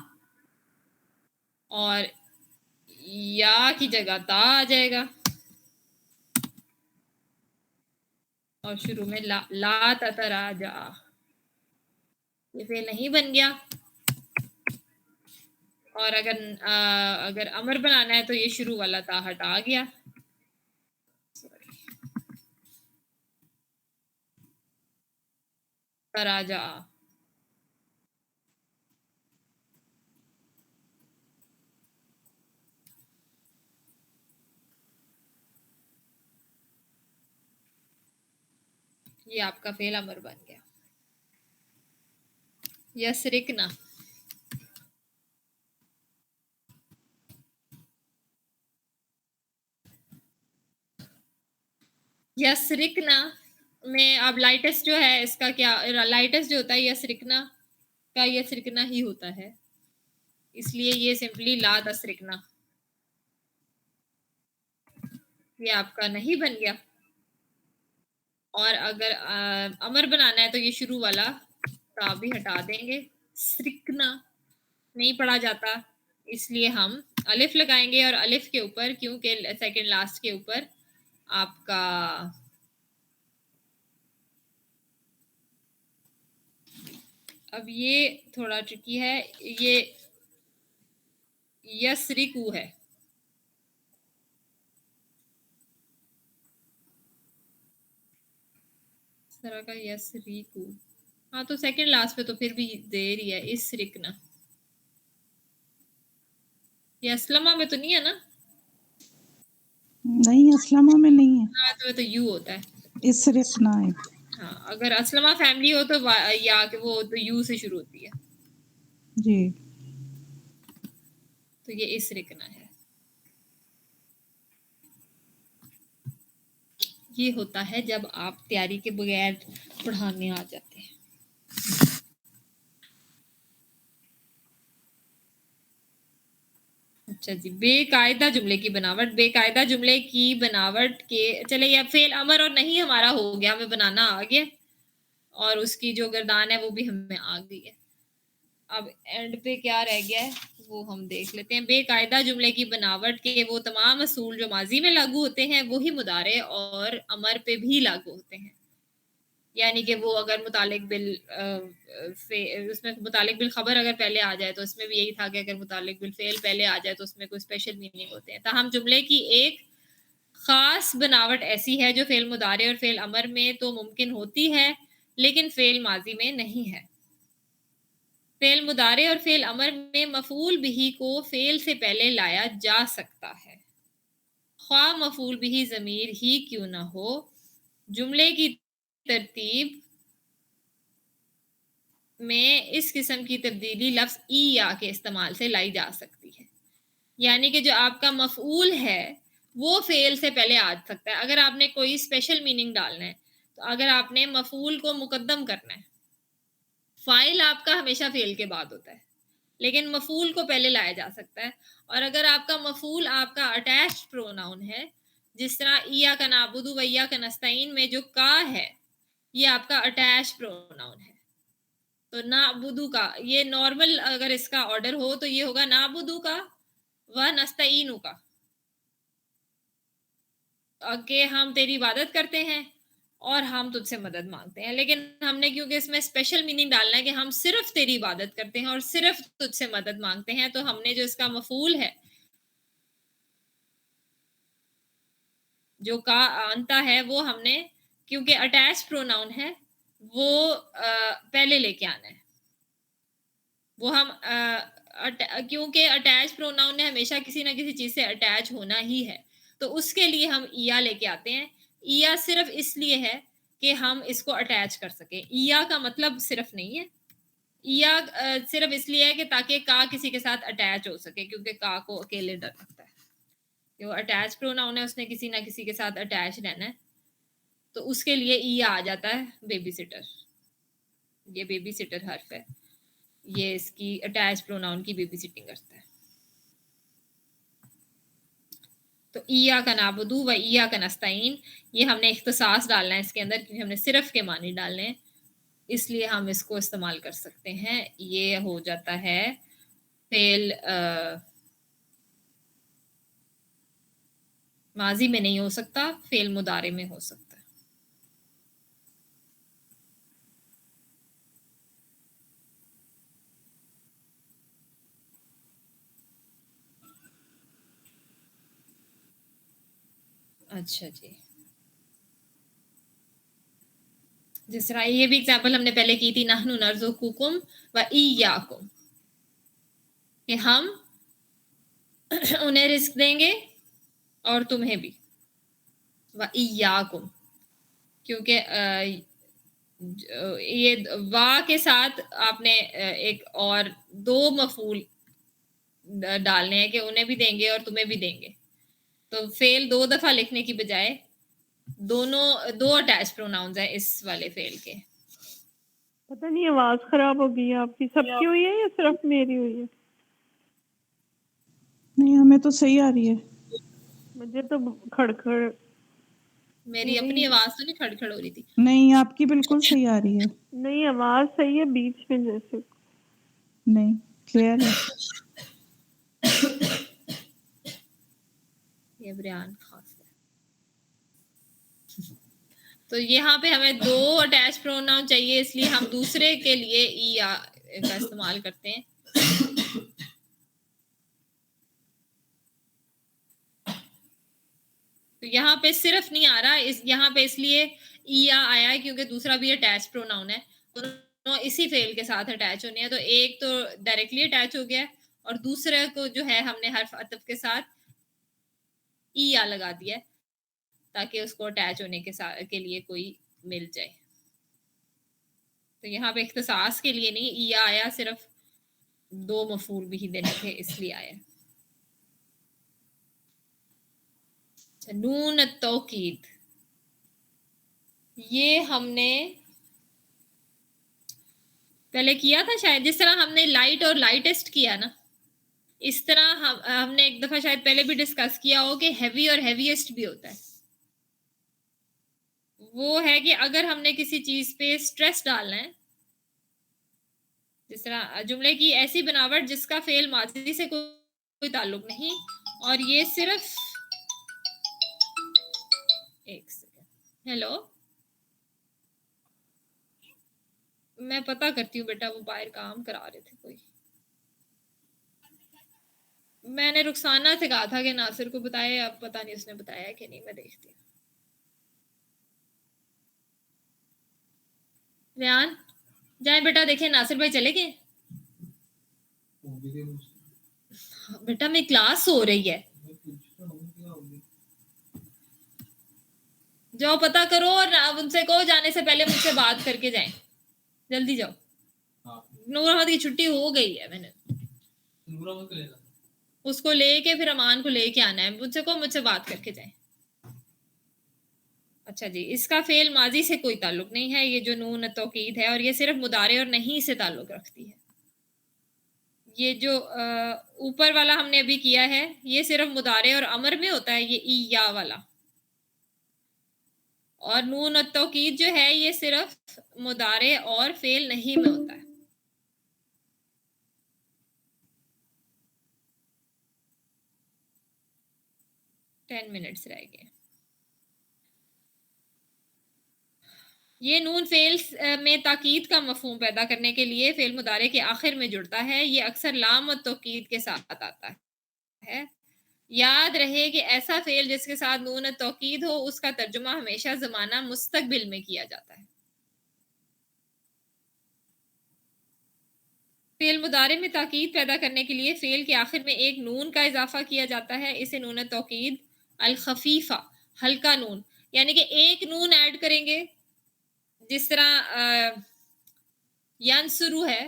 Speaker 1: और या की जगह ता आ जाएगा और शुरू में ला ततराजा। ये फेल नहीं बन गया। और अगर अमर बनाना है तो ये शुरू वाला ता हटा गया। तराजा। ये आपका फेल अमर बन गया। यसरिकना, यसरिकना में अब लाइटेस्ट जो है इसका क्या, लाइटेस्ट जो होता है यसरिकना का यसरिकना ही होता है, इसलिए ये सिंपली ला तसरिकना। ये आपका नहीं बन गया। और अगर अमर बनाना है तो ये शुरू वाला ता भी हटा देंगे। सरिकना नहीं पढ़ा जाता इसलिए हम अलिफ लगाएंगे और अलिफ के ऊपर, क्योंकि सेकंड लास्ट के ऊपर आपका अब ये थोड़ा ट्रिकी है, ये यसरिकू है। इस तरह का यसरिकू। हाँ तो सेकंड लास्ट पे तो फिर भी देर ही है। इस रिकना, ये असलमा में तो नहीं है ना?
Speaker 4: नहीं असलमा में नहीं है।
Speaker 1: हाँ तो यू होता है।
Speaker 4: इस रिकना है।
Speaker 1: हाँ अगर असलमा फैमिली हो तो या कि वो तो यू से शुरू होती है
Speaker 4: जी।
Speaker 1: तो ये इस रिकना है। ये होता है जब आप तैयारी के बगैर पढ़ाने आ जाते हैं। अच्छा जी, बेकायदा जुमले की बनावट। बेकायदा जुमले की बनावट के, चले ये फेल अमर और नहीं हमारा हो गया, हमें बनाना आ गया और उसकी जो गर्दान है वो भी हमें आ गई है। अब एंड पे क्या रह गया है वो हम देख लेते हैं। बेकायदा जुमले की बनावट के वो तमाम असूल जो माजी में लागू होते हैं वही मुदारे और अमर पे भी लागू होते हैं। यानी कि वो अगर मुतालिक बिल उसमें मुतालिक बिल खबर अगर पहले आ जाए, तो इसमें भी यही था कि अगर मुतालिक बिल फेल पहले आ जाए तो उसमें कोई स्पेशल मीनिंग होते हैं। ताहम जुमले की एक खास बनावट ऐसी है जो फेल मुदारे और फेल अमर में तो मुमकिन होती है, लेकिन फेल माजी में नहीं है। फेल मुदारे और फेल अमर में मफूल बिही को फेल से पहले लाया जा सकता है, ख्वाह मफूल बिही ज़मीर ही क्यों ना हो। जुमले की तरतीब में इस किस्म की तब्दीली लफ्ज़ ई या के इस्तेमाल से लाई जा सकती है। यानी कि जो आपका मफऊल है वो फेल से पहले आ सकता है। अगर आपने कोई स्पेशल मीनिंग डालना है, तो अगर आपने मफऊल को मुकद्दम करना है, फाइल आपका हमेशा फेल के बाद होता है, लेकिन मफूल को पहले लाया जा सकता है। और अगर आपका मफूल आपका अटैच्ड प्रोनाउन है, जिस तरह इया का नाबुदु व इया का नस्तईन में जो का है, ये आपका अटैच्ड प्रोनाउन है। तो नाबुदु का ये नॉर्मल अगर इसका ऑर्डर हो तो ये होगा नाबुदु का व नस्तईनु का, कि हम तेरी इबादत करते हैं और हम तुझसे मदद मांगते हैं। लेकिन हमने क्योंकि इसमें स्पेशल मीनिंग डालना है कि हम सिर्फ तेरी इबादत करते हैं और सिर्फ तुझसे मदद मांगते हैं, तो हमने जो इसका मफूल है, जो का अंता है, वो हमने क्योंकि अटैच प्रोनाउन है वो पहले लेके आना है। वो हम क्योंकि अटैच प्रोनाउन ने हमेशा किसी ना किसी चीज से अटैच होना ही है, तो उसके लिए हम इया लेके आते हैं। इया सिर्फ इसलिए है कि हम इसको अटैच कर सके। इया का मतलब सिर्फ नहीं है, इया सिर्फ इसलिए है कि ताकि का किसी के साथ अटैच हो सके, क्योंकि का को अकेले डर लगता है। जो अटैच प्रोनाउन है उसने किसी ना किसी के साथ अटैच रहना है, तो उसके लिए इया आ जाता है बेबी सिटर। ये बेबी सिटर हर्फ है, ये इसकी अटैच प्रोनाउन की बेबी सिटिंग करता है। तो इया का नाबुदू व इया का नस्ताइन, ये हमने इख्तिसास डालना है इसके अंदर, क्योंकि हमने सिर्फ के मानी डालने हैं, इसलिए हम इसको इस्तेमाल कर सकते हैं। ये हो जाता है फेल माजी में नहीं हो सकता, फेल मुदारे में हो सकता है। अच्छा जी, जिस तरह ये भी एग्जांपल हमने पहले की थी, नहनु नरज़ुकुकुम व इय्याकुम, कि हम उन्हें रिस्क देंगे और तुम्हें भी, व इय्याकुम, क्योंकि ये वा के साथ आपने एक और दो मफूल डालने हैं कि उन्हें भी देंगे और तुम्हें भी देंगे। तो फेल दो दफा लिखने की बजाय दोनों दो अटैच प्रोनाउंस हैं इस वाले फेल के।
Speaker 3: पता नहीं आवाज खराब हो गई है आपकी, सबकी हुई है या सिर्फ मेरी हुई है?
Speaker 4: नहीं, हमें तो सही आ रही है।
Speaker 3: मुझे तो खड़खड़,
Speaker 1: मेरी अपनी आवाज तो नहीं खड़खड़ हो रही थी।
Speaker 4: नहीं, आपकी बिल्कुल सही आ रही है।
Speaker 3: नहीं आवाज सही है, बीच में जैसे
Speaker 4: नहीं, क्लियर है।
Speaker 1: ये बयान खास है। तो यहाँ पे हमें दो अटैच प्रोनाउन चाहिए, इसलिए हम दूसरे के लिए ई का इस्तेमाल करते हैं। तो यहाँ पे सिर्फ नहीं आ रहा, इस यहाँ पे इसलिए इया आया है क्योंकि दूसरा भी अटैच प्रोनाउन है, दोनों इसी फेल के साथ अटैच होने हैं। तो एक तो डायरेक्टली अटैच हो गया और दूसरे को जो है हमने हर्फ अतफ के साथ इया लगा दिया ताकि उसको अटैच होने के साथ के लिए कोई मिल जाए। तो यहाँ पे इख्तिसास के लिए नहीं इया आया, सिर्फ दो मफूल भी देने थे इसलिए आया। नून तौकीद, ये हमने पहले किया था शायद, जिस तरह हमने लाइट और लाइटेस्ट किया ना, इस तरह हमने एक दफा शायद पहले भी डिस्कस किया हो कि हैवी और हैवीएस्ट भी होता है। वो है कि अगर हमने किसी चीज पे स्ट्रेस डालना है, जिस तरह जुमले की ऐसी बनावट जिसका फेल माजी से कोई ताल्लुक नहीं, और ये सिर्फ एक सेकंड, हेलो मैं पता करती हूँ बेटा, वो बाहर काम करा रहे थे कोई। मैंने रुखसाना से कहा था कि नासिर को बताए, अब पता नहीं उसने बताया कि नहीं, मैं देखती हूँ। रेहान जाए बेटा, देखें नासिर भाई चले गए। बेटा मेरी क्लास हो रही है, जाओ पता करो और अब उनसे कहो जाने से पहले मुझसे बात करके जाएं, जल्दी जाओ। नूर अहमद की छुट्टी हो गई है, मैंने उसको लेके फिर अमान को लेके आना है, मुझसे कहो मुझसे बात करके जाएं। अच्छा जी, इसका फेल माजी से कोई ताल्लुक नहीं है, ये जो नून तौकीद है, और ये सिर्फ मुदारे और नहीं से ताल्लुक रखती है। ये जो ऊपर वाला हमने अभी किया है, ये सिर्फ मुदारे और अमर में होता है, ये ई या वाला। और नून तौकीद जो है ये सिर्फ मुदारे और फेल नहीं में होता है। टेन मिनट्स रह गए। ये नून फेल में ताकीद का मफहूम पैदा करने के लिए फेल मुदारे के आखिर में जुड़ता है। ये अक्सर लाम और तौकीद के साथ आता है। याद रहे कि ऐसा फेल जिसके साथ नून तौकीद हो, उसका तर्जुमा हमेशा ज़माना मुस्तकबिल में किया जाता है। फेल मुदारे में ताकीद पैदा करने के लिए फेल के आखिर में एक नून का इजाफा किया जाता है। इसे नून तौकीद अल खफीफा, हल्का नून, यानी कि एक नून ऐड करेंगे, जिस तरह यंसुरु है।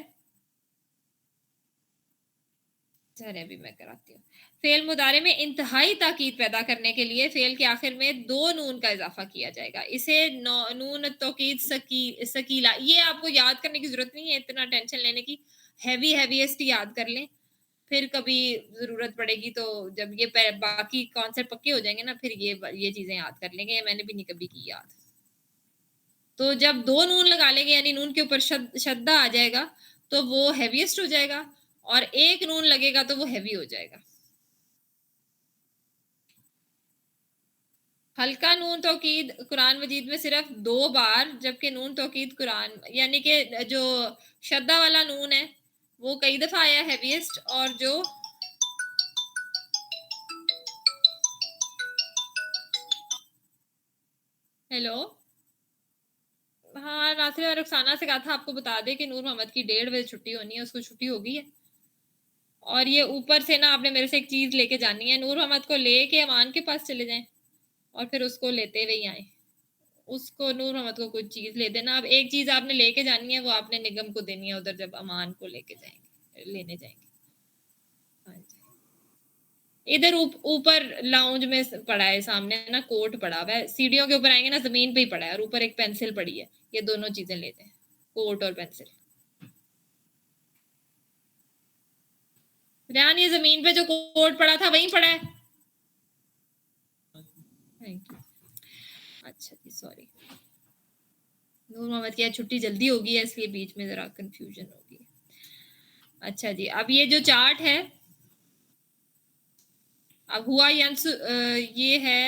Speaker 1: चलिए अभी मैं कराती हूँ। फेल मुदारे में इंतहाई ताकीद पैदा करने के लिए फेल के आखिर में दो नून का इजाफा किया जाएगा। इसे नून तौकीद सकीला, ये आपको याद करने की जरूरत नहीं है, इतना टेंशन लेने की। हैवीएस्ट याद कर लें, फिर कभी जरूरत पड़ेगी तो जब ये बाकी कॉन्सेप्ट पक्के हो जाएंगे ना, फिर ये चीजें याद कर लेंगे। मैंने भी नहीं कभी की याद। तो जब दो नून लगा लेंगे, यानी नून के ऊपर शद्दा आ जाएगा, तो वो हैवीएस्ट हो जाएगा, और एक नून लगेगा तो वो हैवी हो जाएगा। हल्का नून तौकीद कुरान मजीद में सिर्फ 2 बार, जबकि नून तौकीद कुरान यानी कि जो शद्दा वाला नून है वो कई दफा आया हैवीएस्ट, और जो हेलो, हाँ नासिर और रुखसाना से कहा था आपको बता दे कि नूर मोहम्मद की 1:30 बजे छुट्टी होनी है, उसको छुट्टी हो गई है। और ये ऊपर से ना आपने मेरे से एक चीज लेके जानी है, नूर मोहम्मद को लेके अमान के पास चले जाएं और फिर उसको लेते हुए आए। उसको नूर मोहम्मद को कुछ चीज ले देना। अब एक चीज आपने लेके जानी है, वो आपने निगम को देनी है उधर जब अमान को लेके जाएंगे, लेने जाएंगे। हाँ जी, इधर ऊपर लाउंज में पड़ा है, सामने ना कोट पड़ा हुआ है, सीढ़ियों के ऊपर आएंगे ना जमीन पे ही पड़ा है, और ऊपर एक पेंसिल पड़ी है। ये दोनों चीजें लेते हैं, कोट और पेंसिल। रेहान, ये जमीन पे जो कोट पड़ा था वहीं पड़ा है। Thank you. अच्छा जी, सॉरी। नूर मोहम्मद की छुट्टी जल्दी होगी है, इसलिए बीच में जरा कंफ्यूजन होगी। अच्छा जी, अब ये जो चार्ट है, अब हुआ ये है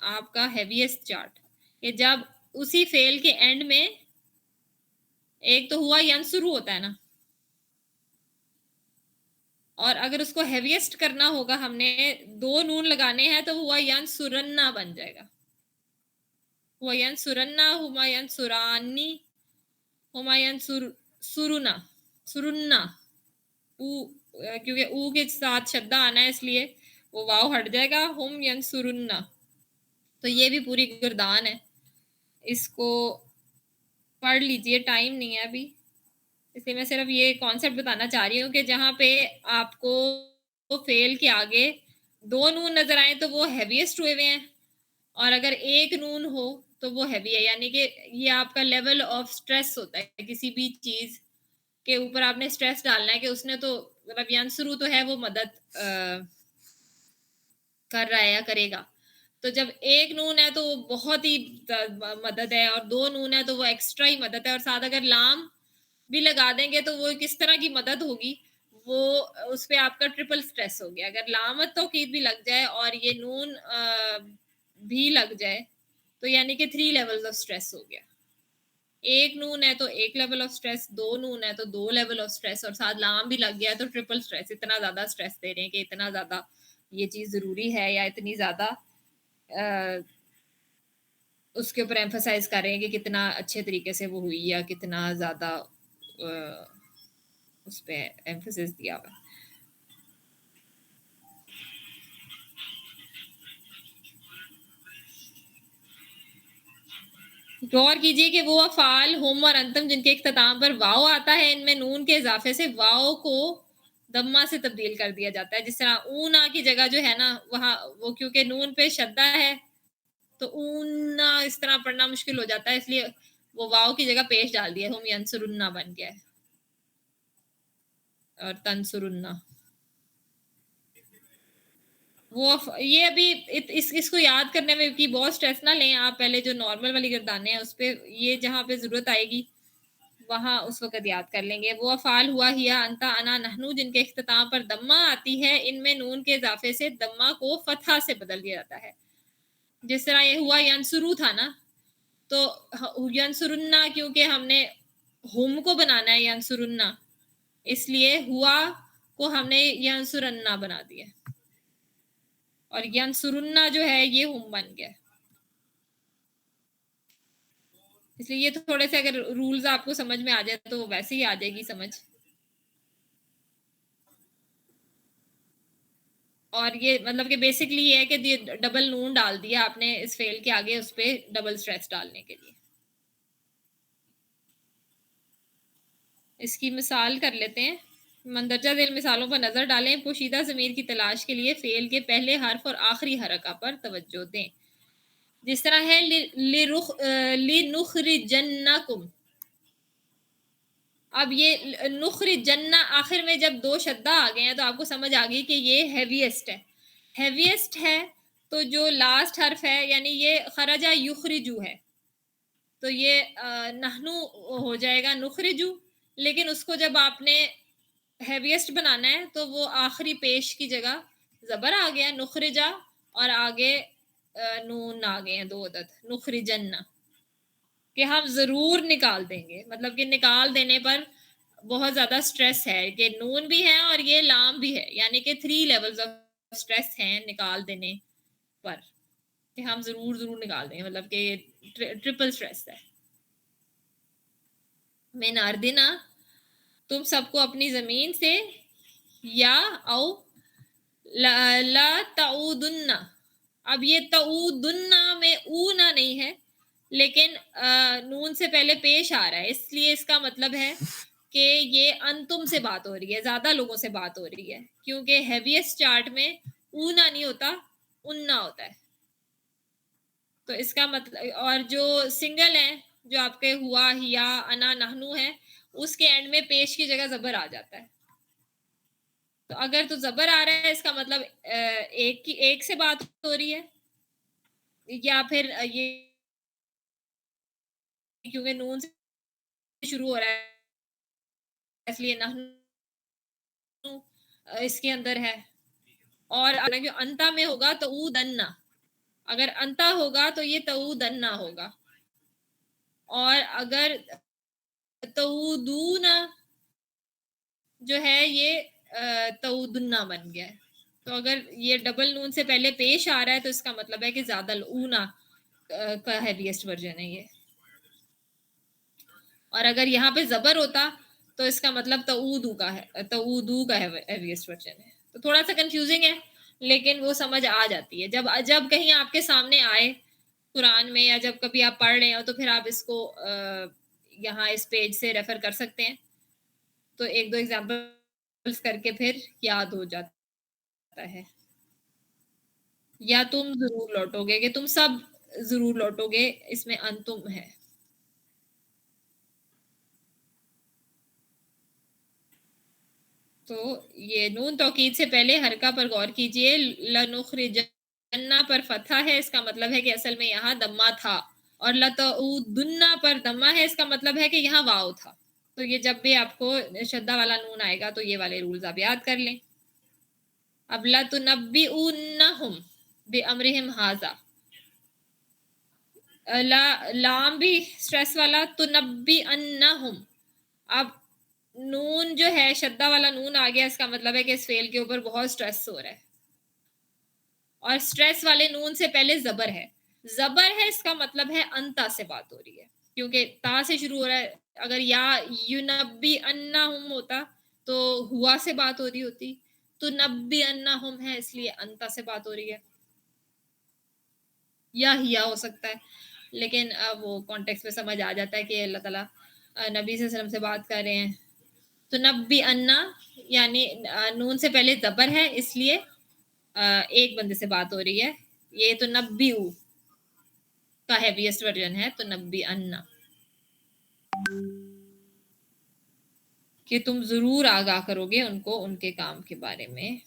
Speaker 1: आपका हैवीएस्ट चार्ट। ये जब उसी फेल के एंड में एक तो हुआ यंसुरु होता है ना, और अगर उसको हैवीएस्ट करना होगा, हमने 2 नून लगाने हैं, तो हुआ यंसुरन्ना बन जाएगा। हुमायन सुरन्ना, हुमायन सुरानी, हुमायन सुरुना, सुरुन्ना। क्योंकि ऊ के साथ शब्द आना है, इसलिए वो वाव हट जाएगा। हुम यंसुरुन्ना, तो ये भी पूरी गर्दान है। इसको पढ़ लीजिए, टाइम नहीं है अभी, इसलिए मैं सिर्फ ये कॉन्सेप्ट बताना चाह रही हूँ कि जहाँ पे आपको फेल के आगे 2 नून नजर आए तो वो हैवीएस्ट हुए हुए हैं, और अगर एक नून हो तो वो हैवी है। यानी कि ये आपका लेवल ऑफ स्ट्रेस होता है, किसी भी चीज के ऊपर आपने स्ट्रेस डालना है कि उसने तो मतलब यंसुरु तो है, वो मदद कर रहा है या करेगा। तो जब एक नून है तो वो बहुत ही मदद है, और 2 नून है तो वो एक्स्ट्रा ही मदद है, और साथ अगर लाम भी लगा देंगे तो वो किस तरह की मदद होगी, वो उस पे आपका ट्रिपल स्ट्रेस हो गया। अगर लामत तौकीद भी लग जाए और ये नून भी लग जाए, तो यानी कि 3 लेवल्स ऑफ स्ट्रेस हो गया। एक नून है तो एक लेवल ऑफ स्ट्रेस, 2 नून है तो 2 लेवल ऑफ स्ट्रेस, और साथ लाम भी लग गया तो ट्रिपल स्ट्रेस। इतना ज़्यादा स्ट्रेस दे रहे हैं कि इतना ज़्यादा ये चीज़ ज़रूरी है, या इतनी ज़्यादा उसके ऊपर एम्फसाइज कर रहे हैं कि कितना अच्छे तरीके से वो हुई, या कितना ज़्यादा उस पर एम्फसिस दिया हुआ। गौर कीजिए कि वो अफ़ाल हुम और अंतम जिनके इख्तिताम पर वाव आता है, इनमें नून के इजाफे से वाव को दम्मा से तब्दील कर दिया जाता है। जिस तरह ऊना की जगह जो है ना, वहाँ वो क्योंकि नून पे शद्दा है तो ऊना इस तरह पढ़ना मुश्किल हो जाता है, इसलिए वो वाव की जगह पेश डाल दिया, हुम यंसुरुन्ना बन गया है, और तंसुरुन्ना। ये अभी इसको याद करने में कि बहुत स्ट्रेस ना लें आप, पहले जो नॉर्मल वाली गर्दानें हैं उस पे, ये जहाँ पे ज़रूरत आएगी वहाँ उस वक़्त याद कर लेंगे। वो अफ़ाल हुआ, हिया, अंता, अना, नहनु जिनके इख्तिताम पर दम्मा आती है, इनमें नून के इज़ाफ़े से दम्मा को फ़तहा से बदल दिया जाता है। जिस तरह ये हुआ यंसुरू था ना, तो यंसुरुन्ना क्योंकि हमने हुम को बनाना है यंसुरुन्ना, इसलिए हुआ को हमने यंसुरन्ना बना दिया, और यंसुरुन्ना जो है ये हुम बन गया। इसलिए ये थोड़े से अगर रूल्स आपको समझ में आ जाए तो वैसे ही आ जाएगी समझ। और ये मतलब कि बेसिकली ये है कि ये डबल नून डाल दिया आपने इस फेल के आगे, उस पे डबल स्ट्रेस डालने के लिए। इसकी मिसाल कर लेते हैं। मंदरजा झेल मिसालों पर नजर डालें। पोशीदा ज़मीर की तलाश के लिए फेल के पहले हर्फ और आखिरी हरका पर तवज्जो दें। जिस तरह है लिनुखरिजन्नकुम, अब ये नुखरिजन्ना आखिर में जब दो शद्दा आ गए हैं तो आपको समझ आ गई कि ये हैवीएस्ट है। हैवीएस्ट है तो जो लास्ट हर्फ है, यानी ये खरजा युखरिजू है, तो ये नहनु हो जाएगा नुखरिजू। लेकिन उसको जब आपने हैवीएस्ट बनाना है तो वो आखिरी पेश की जगह जबर आ गया नुखरिजा, और आगे नून आ गए हैं दो अदद नुखरिजन्ना, कि हम जरूर निकाल देंगे। मतलब कि निकाल देने पर बहुत ज्यादा स्ट्रेस है कि नून भी है और ये लाम भी है, यानी कि 3 लेवल्स ऑफ स्ट्रेस हैं निकाल देने पर, कि हम जरूर जरूर निकाल देंगे, मतलब कि ये ट्रिपल स्ट्रेस है। मैं नारदिना, तुम सबको अपनी जमीन से, या औ ला ताउदुन्ना। अब ये ताउदुन्ना में ऊना नहीं है, लेकिन नून से पहले पेश आ रहा है, इसलिए इसका मतलब है कि ये अंतुम से बात हो रही है, ज्यादा लोगों से बात हो रही है, क्योंकि हैवीएस्ट चार्ट में ऊना नहीं होता, उन्ना होता है। तो इसका मतलब, और जो सिंगल है जो आपके हुआ, हिया, अना, नहनु है, उसके एंड में पेश की जगह जबर आ जाता है। तो अगर तो जबर आ रहा है इसका मतलब एक से बात हो रही है, या फिर ये क्योंकि नून से शुरू हो रहा है इसलिए नहनु इसके अंदर है। और अगर अंता में होगा तो ऊदन्ना, अगर अंता होगा तो ये तऊदन्ना होगा, और अगर तऊदूना जो है ये तऊदुन्ना बन गया है। तो अगर ये डबल नून से पहले पेश आ रहा है तो इसका मतलब है कि ज्यादा ऊना का हैवीएस्ट वर्जन है ये। और अगर यहाँ पे जबर होता तो इसका मतलब तऊदू का है, तऊदू का हैवीएस्ट वर्जन है। तो थोड़ा सा कंफ्यूजिंग है, लेकिन वो समझ आ जाती है जब जब कहीं आपके सामने आए कुरान में, या जब कभी आप पढ़ रहे हो तो फिर आप इसको यहाँ इस पेज से रेफर कर सकते हैं, तो एक दो एग्जांपल्स करके फिर याद हो जाता है। या तुम जरूर लौटोगे, कि तुम सब जरूर लौटोगे, इसमें अंतुम है। तो ये नून तौकीद से पहले हरका पर गौर कीजिए। लनुखरिजन्ना पर फतहा है, इसका मतलब है कि असल में यहाँ दम्मा था, और लतऊदुन्ना पर दम्मा है, इसका मतलब है कि यहाँ वाव था। तो ये जब भी आपको शद्दा वाला नून आएगा तो ये वाले रूल्स आप याद कर लें। अब लतुनब्बिउन्नहुम बिअम्रिहिम हाजा, लाम भी स्ट्रेस वाला, तो नब्बी अन्नहुम। अब नून जो है, शद्दा वाला नून आ गया, इसका मतलब है कि इस फेल के ऊपर बहुत स्ट्रेस हो रहा है, और स्ट्रेस वाले नून से पहले जबर है। जबर है, इसका मतलब है अंता से बात हो रही है, क्योंकि ता से शुरू हो रहा है। अगर या युनब्बी अन्नहुम होता तो हुआ से बात हो रही होती, तो नब्बी अन्नहुम है, इसलिए अंता से बात हो रही है, या हिया हो सकता है, लेकिन अब वो कॉन्टेक्स्ट में समझ आ जाता है कि अल्लाह ताला नबी सल्लल्लाहु अलैहि वसल्लम से बात कर रहे हैं। तो नब्बी अन्ना यानी नून से पहले जबर है, इसलिए एक बंदे से बात हो रही है। ये तो नब्बी का हैवीएस्ट वर्जन है, तो नब्बी अन्ना, कि तुम जरूर आगाह करोगे उनको उनके काम के बारे में।